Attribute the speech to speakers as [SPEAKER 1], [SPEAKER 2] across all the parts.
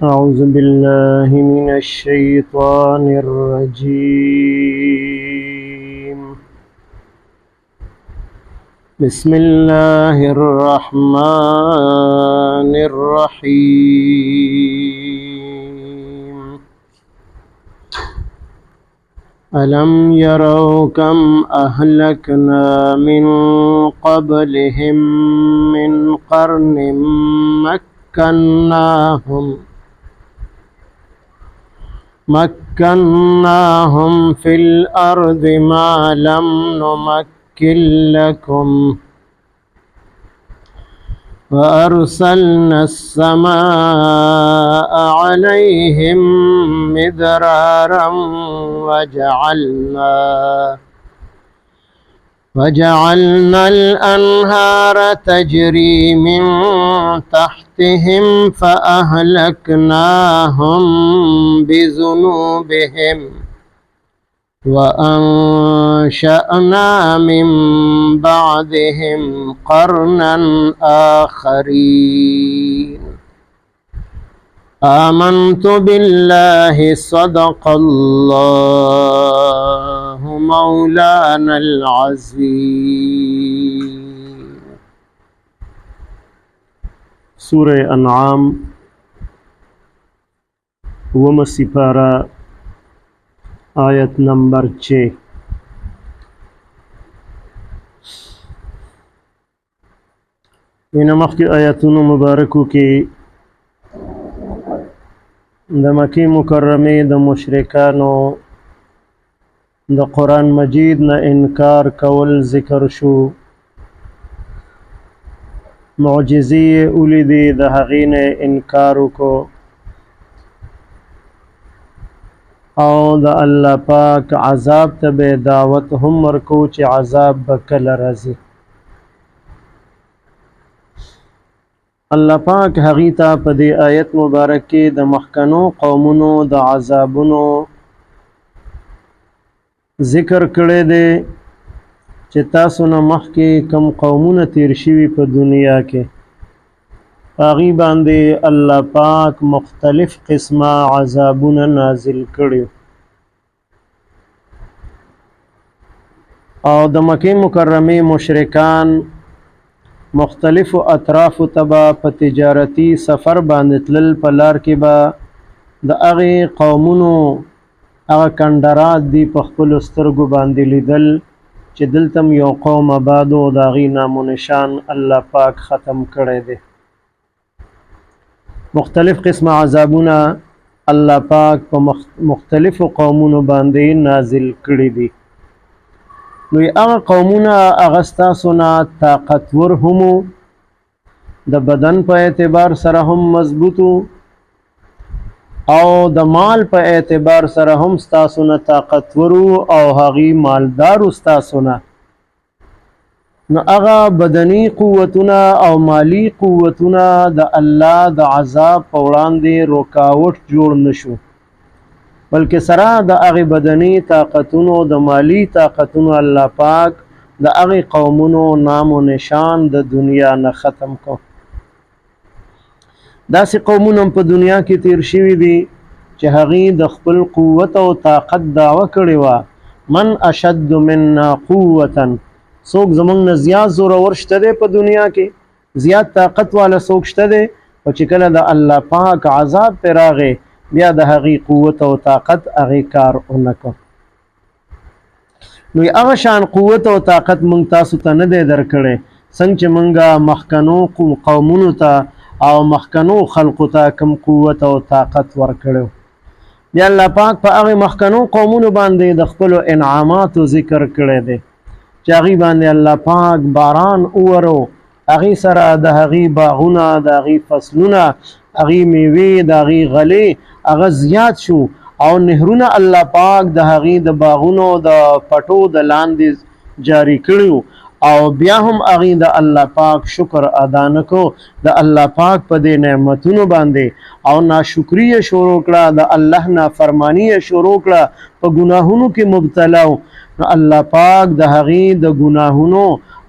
[SPEAKER 1] أعوذ بالله من الشيطان الرجيم. بسم الله الرحمن الرحيم. ألم يروا كم أهلكنا من قبلهم من قرن مكناهم في الأرض ما لم نمكن لكم وأرسلنا السماء عليهم مدرارا وجعلنا الأنهار تجري من تحتهم فأهلكناهم بذنوبهم وأنشأنا من بعدهم قرنا آخرين. آمنت بالله صدق الله مولانا العظيم. سورة انعام سپارہ آیت نمبر 6. ان مخی آیتون مبارکو کی د مکی مکرمه د مشرکانو د قرآن مجید نه انکار کول ذکر شو. معجزی اولیدی د هغې نه انکار وکړو او د الله پاک عذاب ته به دعوت هم ورکو چې عذاب به کله راځي. الله پاک هغې ته په دې آیت مبارک کې د مخکنو قومونو د عذابونو ذکر کړی دی چې تاسو نه مخکې کم قومونه تیر شوي په دنیا کې، په هغې باندې الله پاک مختلف قسمه عذابونه نازل کړي او د مکې مکرمې مشرکان مختلفو اطرافو ته به په تجارتي سفر باندې تلل، په لار کې به د هغې قومونو هغه کنډرات دي په خپلو سترګو باندې لیدل چې دلته یو قوم آباد و، د هغې نام و نشان الله پاک ختم کړی دی. مختلف قسمه عذابونه الله پاک په مختلفو قومونو باندې نازل کړي دي. نو هغه قومونه هغه ستاسو نه طاقتور هم د بدن په اعتبار سره هم مضبوطو او د مال په اعتبار سره هم ستاسو نه طاقتورو او هغې مالدارو ستاسو نه، نو هغه بدني قوتونه او مالی قوتونه د الله د عذاب په وړاندې رکاوټ جوړ نشو، بلکې سره د هغې بدني طاقتونو د مالی طاقتونو الله پاک د هغې قومونو نام و نشان د دنیا نه ختم کو. داسې قومونه په دنیا کې تیر شوي دي چې هغې د خپل قوت او طاقت دعوه کړې وه، من اشد منا قوة، څوک زموږ نه زیات زورور شته دی په دنیا کې، زیات طاقت والا څوک شته دی، او چې کله د الله پاک عذاب پرې راغی بیا د هغې قوت او طاقت هغې کار ونه کړ. نو هغه شان قوت او طاقت موږ تاسو ته نه دی درکړی څنګه چې موږ مخکنو قومونو ته او مخکنو خلقو ته کم قوت او طاقت ورکړو. بیا الله پاک په هغې مخکنو قومونو باندې د خپلو انعاماتو ذکر کړی دی چې هغې باندې الله پاک باران وورو، هغې سره د هغې باغونه، د هغې فصلونه، هغې میوې، د هغې غلې هغه زیات شو او نهرونه الله پاک د هغې د باغونو د پټو د لاندې جاری کړي او بیا هم هغې د الله پاک شکر ادا نه کو، د الله پاک په دې نعمتونو باندې او ناشکري یې شروع کړه، د الله نافرماني یې شروع کړه، په ګناهونو کې مبتلا و. نو الله پاک د هغې د ګناهونو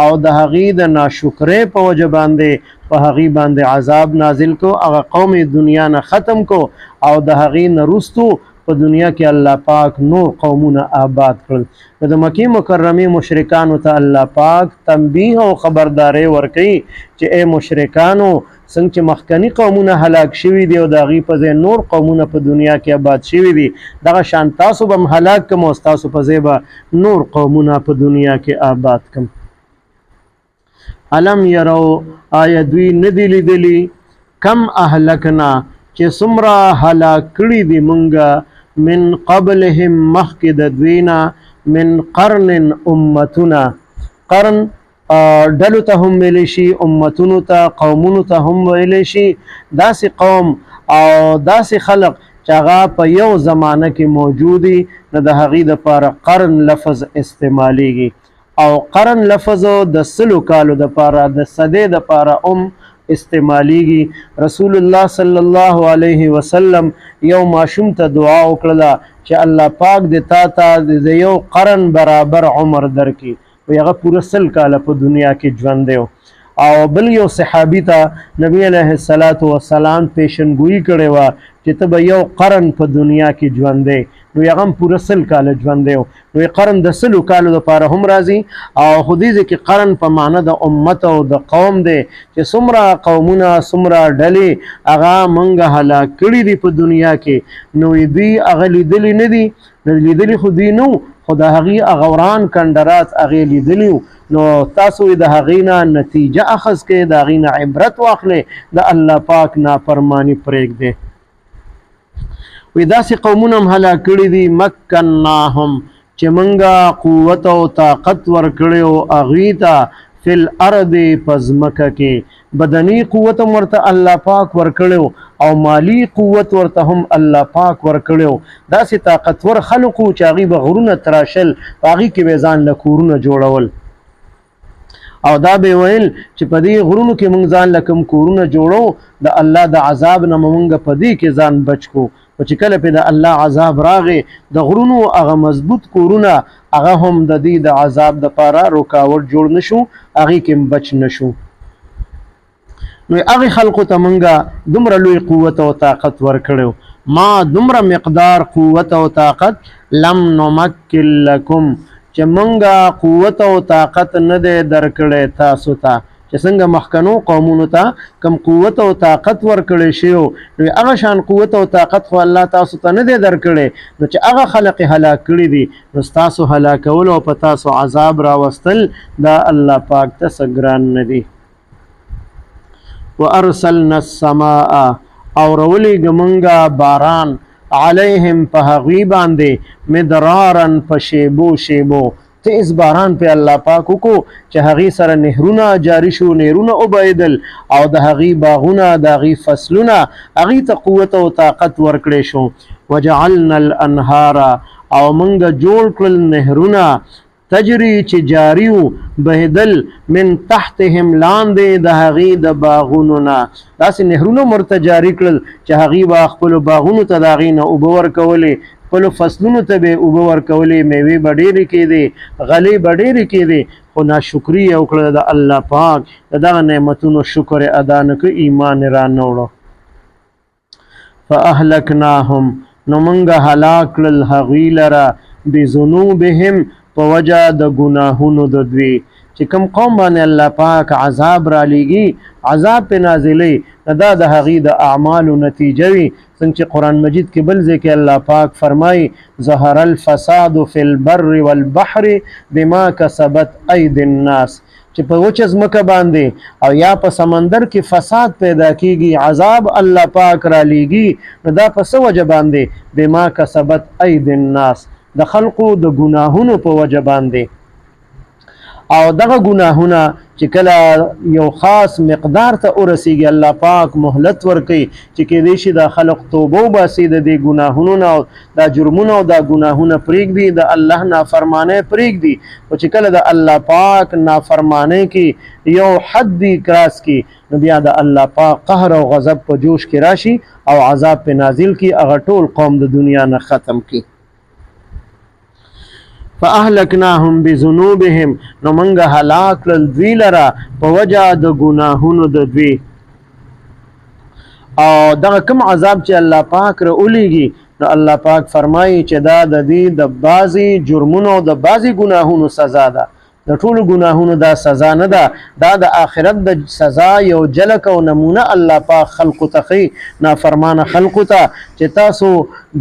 [SPEAKER 1] او د هغې د ناشکرۍ په وجه باندې په هغې باندې عذاب نازل کو هغه قوم دنیا نه ختم کو او د هغې نه وروستو په دنیا کې الله پاک نور قومونه آباد کړل. نو د مکې مکرمې مشرکانو ته الله پاک تنبیه او خبرداری ورکوي چې ای مشرکانو څنګه چې مخکني قومونه هلاک شوي دي او د هغې په ځای نور قومونه په دنیا کې آباد شوي دي دغه شان تاسو به هم هلاک کړم او ستاسو په ځای به نور قومونه په دنیا کې آباد کړم. علم یرو آیا دوی نه دي لیدلي کم اهلکنا چې څومره هلاک کړي دي مونږه من قبلهم مخکې د دوی نه من قرن امتونه قرن ډلو ته هم ویلی شي امتونو ته قومونو ته هم ویلی شي داسې قوم او داسې خلق چې هغه په یو زمانه کې موجود دي نو د هغې دپاره قرن لفظ استعمالیږي او قرن لفظ د 100 کالو دپاره د صدې دپاره استعمالیږي. رسول الله صلی الله علیه وسلم یو ماشوم ته دعا وکړله چې الله پاک د تا ته د یو قرن برابر عمر درکړي وی هغه پوره 100 کاله په دنیا کې ژوند دی. او بل یو صحابي ته نبی علیه السلام پیشنګویي کړې وه چې ته به یو قرن په دنیا کې ژوند دی نو هغه هم پوره 100 کاله ژوند دی نو قرن د 100 کالو دپاره هم راځي او خو دې ځای کې قرن په معنی د امت او د قوم دی چې څومره قومونه څومره ډلې هغه موږ هلاک کړي دي په دنیا کې نو دوی هغه لیدلي نه دي لیدلي خو دوی نه خو د هغې هغه وران کنډرات هغې لیدلي نو تاسو د هغې نه نتیجه اخذ کړئ د هغې نه عبرت واخلئ د الله پاک نافرماني پرېږدئ. وی داسې قومونه هم هلاک کړي دي مکناهم چې موږ قوت او طاقت ورکړی او هغوی ته فی الارض په ځمکه کې بدني قوت هم ورته الله پاک ورکړی او مالی قوت ورته هم الله پاک ورکړی داسې طاقتور خلق وو چې هغوی به غرونه تراشل په هغې کې به ځان له کورونه جوړول او دا به ویل چې په دې غرونو کې موږ ځان له کوم کورونه جوړو د الله د عذاب نه موږ په دې کې ځان بچ کو او چې کله په د الله عذاب راغې د غرونو هغه مضبوط کورونه هغه هم د دې د عذاب دپاره رکاوټ جوړ نشو هغې کې بچ نشو. نو هغې خلقو ته موږ دومره لوی قوت او طاقت ورکړی ما دومره مقدار قوت او طاقت لم نمکن لکم چې موږ قوت او طاقت نه دی درکړی تاسو ته چې څنګه مخکنو قومونو ته کم قوت او طاقت ورکړی شوی نو هغه شان قوت او طاقت خو الله تاسو ته نه دی درکړی نو چې هغه خلق هلاک کړي دي نو ستاسو هلاکول او په تاسو عذاب راوستل دا الله پاک ته څه ګران نه دي. وارسلنا السماء او راولیږه موږ باران علیهم په هغوی باندې مدرارن په شیبو شیبو تیز باران په الله پاک وکړو چې هغې سره نهرونه جاری شو نهرونه وبهیدل او د هغې باغونه د هغې فصلونه هغې ته قوت او طاقت ورکړی شو. وجعلنا الانهار او موږ جوړ کړل نهرونه تجری چې جاری و بهدل من تحتهم لاندې د هغې د باغونو نه داسې نهرونه ورته جاري کړل چې هغې به خپلو باغونو ته د هغې نه اوبه ورکولې خپلو فصلونو ته به اوبه ورکولې میوې به ډېرې کېدې غلې به ډېرې کېدې خو ناشکري یې وکړه د الله پاک د دغه نعمتونو شکر یې ادا نه کړ ایمان یې را نه وړه. فاهلکناهم نو موږ هلاک کړل هغوی لره بذنوبهم په وجه د ګناهونو د دوی چې کوم قوم باندې الله پاک عذاب را لیږي عذاب پې نازلوي نو دا د هغې د اعمالو نتیجه وي څنګه چې قرآن مجید کې بل ځای کې الله پاک فرمایي ظهر الفساد فی البر والبحر بما کسبت ایدی الناس چې په وچه ځمکه باندې او یا په سمندر کې فساد پیدا کیږي عذاب الله پاک را لیږي نو دا په څه وجه باندې بما کسبت ایدی الناس د خلقو د ګناهونو په وجه باندې او دغه ګناهونه چې کله یو خاص مقدار ته ورسیږي الله پاک مهلت ورکوي چې کیدای شي د خلق توبه وباسي د دې ګناهونو نه او دا جرمونه او دا ګناهونه پرېږدي د الله نافرمانۍ پرېږدي او چې کله د الله پاک نافرمانۍ کې یو حد کراس کې نو بیا د الله پاک قهر او غضب په جوش کې راشي او عذاب په نازل کې هغه ټول قوم د دنیا نه ختم کی. فاهلكناهم بذنوبهم نو منګه هلاک کړل دوی لره په وجه د ګناهونو د دوی. او دغه کوم عذاب چې الله پاک را اولیږي نو الله پاک فرمایي چې دا د دې د بعضی جرمونو او د بعضی ګناهونو سزا ده. د ټولو ګناهونو دا سزا نه ده، دا د آخرت د سزا یو جلک او نمونه الله پاک خلقو ته ښیي، نافرمانه خلقو ته چې تاسو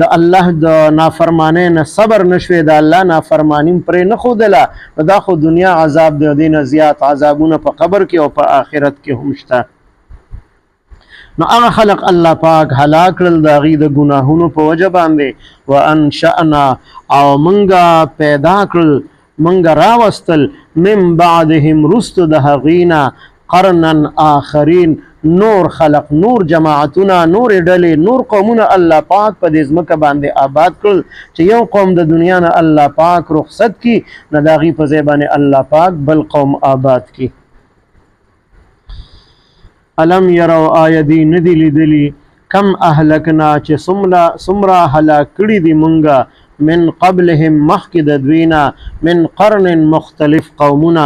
[SPEAKER 1] د الله د نافرمانۍ نه صبر نشوې، د الله نافرماني پرې نه ښودله، نو دا خو دنیا عذاب د دې نه زیات عذابونه په قبر کې او په آخرت کې هم شته. نو هغه خلق الله پاک هلاک کړل د هغې د ګناهونو په وجه باندې. وانشأنا او منګه پیدا کړل، منګه راوستل من بعدهم رستو د هغینا قرنا آخرین نور خلق، نور جماعتونه، نور ډلې، نور قومونه الله پاک په دې ځمکه باندې آباد کړل چې یو قوم د دنیا نه الله پاک رخصت کی نه د هغې په ځای باندې الله پاک بل قوم آباد کی. الم یرو آیدی ندی لیدلی کم اهلکنا چې څومره هلاک کړي دي مونږه من قبلهم مخکې د دوینا من قرن مختلف قومونه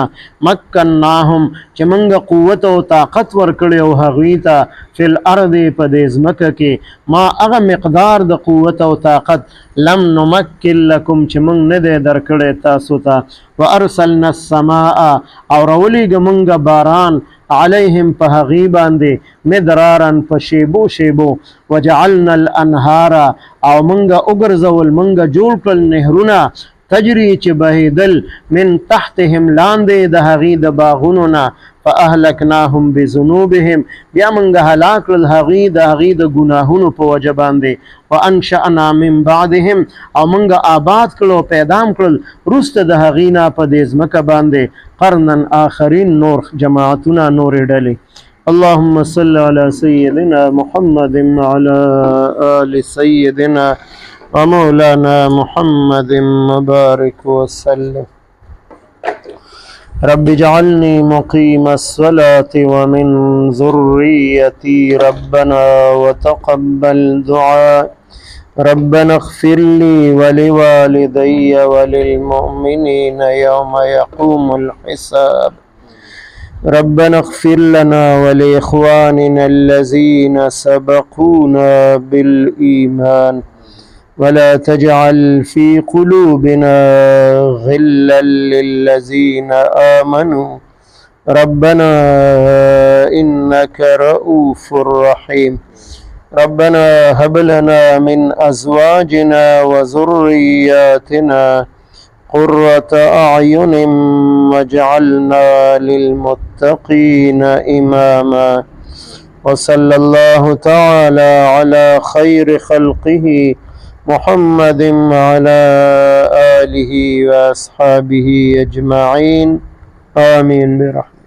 [SPEAKER 1] مکناهم چې مونږه قوت او طاقت ورکړی او هغوی ته فی الارض په دې ځمکه کې ما هغه مقدار د قوت او طاقت لم نمکن لکم چې مونږ نه دی درکړی تاسو ته. وارسلنا السماء او راولیږه مونږه باران علیهم په هغې باندې مدرارن په شیبو شیبو. وجعلنا الانهار او منګه وګرځول منګه جوړ کړل نهرونه تجری چې بهیدل من تحتهم لاندې د هغې د باغونو نه. فاهلکناهم بذنوبهم بیا منګه هلاک کړل هغې د هغې د ګناهونو په وجه باندې. وانشأنا من بعدهم او منګه آباد کړل او پیدام کړل وروسته د هغې نه په دې ځمکه باندې قرنا آخرین نور جماعتونه، نور ډلې. اللهم صل على سيدنا محمد وعلى آل سيدنا ومولانا محمد مبارك وسلم. رب اجعلني مقيم الصلاة ومن ذريتي ربنا وتقبل دعاء. ربنا اغفر لي ولوالدي وللمؤمنين يوم يقوم الحساب. ربنا اغفر لنا ولإخواننا الذين سبقونا بالإيمان ولا تجعل في قلوبنا غلا للذين آمنوا ربنا إنك رؤوف رحيم. ربنا هب لنا من أزواجنا وذرياتنا قرة أعين واجعلنا للمتقين إماما. وصلى الله تعالى على خير خلقه محمد وعلى آله وأصحابه أجمعين. آمين برحمته.